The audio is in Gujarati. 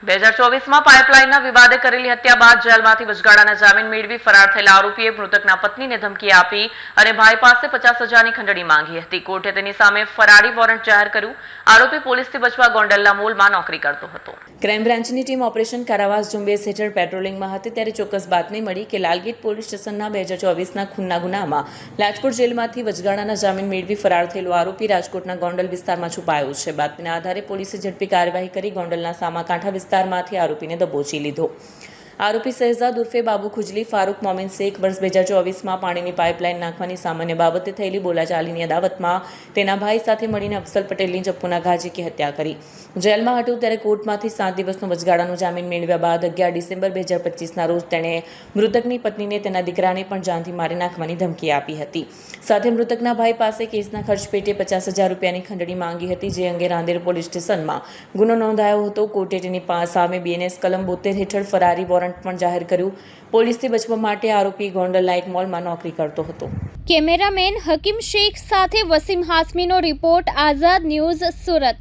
2024માં પાઇપલાઇનના વિવાદે કરેલી હત્યા બાદ જેલમાંથી વચગાળાના જામીન મેળવી ફરાર થયેલા આરોપીએ મૃતકના પત્નીને ધમકી આપી અને ભાઈ પાસે 50,000ની ખંડણી માંગી હતી. કોર્ટે તેની સામે ફરારી વોરંટ જાહેર કર્યું. આરોપી પોલીસથી બચવા ગોંડલના મોલમાં નોકરી કરતો હતો. ક્રાઇમ બ્રાન્ચની ટીમ ઓપરેશન કારાવાસ ઝુંબેશ હેઠળ પેટ્રોલિંગમાં હતી ત્યારે ચોક્કસ બાતમી મળી કે લાલગેટ પોલીસ સ્ટેશનના 2024ના ખૂનના ગુનામાં લાજપોર જેલમાંથી વચગાળાના જામીન મેળવી ફરાર થયેલો આરોપી રાજકોટના ગોંડલ વિસ્તારમાં છુપાયો છે. બાતમીના આધારે પોલીસે ઝડપી કાર્યવાહી કરી ગોંડલના સામાકાંઠા વિસ્તારમાંથી આરોપીને દબોચી લીધો. આરોપી શહેજાદ ઉર્ફે બાબુ ખુજલી ફારૂક મોમિન શેખ વર્ષ 2024માં પાણીની પાઇપલાઇન નાખવાની સામાન્ય બાબતે થયેલી બોલાચાલીની અદાવતમાં તેના ભાઈ સાથે મળીને અફસલ પટેલની ચપ્પુના ઘા ઝીકી હત્યા કરી. જેલમાં હતો ત્યારે કોર્ટમાંથી 7 દિવસનો વચગાળાનો જામીન મેળવ્યા બાદ 11 ડિસેમ્બર 2025ના રોજ તેણે મૃતકની પત્નીને તેના દીકરાને પણ જાનથી મારી નાખવાની ધમકી આપી હતી. સાથે મૃતકના ભાઈ પાસે કેસના ખર્ચ પેટે 50,000 રૂપિયાની ખંડણી માંગી હતી, જે અંગે રાંદેર પોલીસ સ્ટેશનમાં ગુનો નોંધાયો હતો. કોર્ટે તેની સામે BNS કલમ 72 હેઠળ ફરારી વોરંટ પણ જાહેર કર્યું. પોલીસથી બચવા માટે આરોપી ગોંડલ લાઇટ મોલમાં નોકરી કરતો હતો. કેમેરામેન હકીમ શેખ સાથે વસીમ હાસમીનો રિપોર્ટ, આઝાદ ન્યૂઝ, સુરત.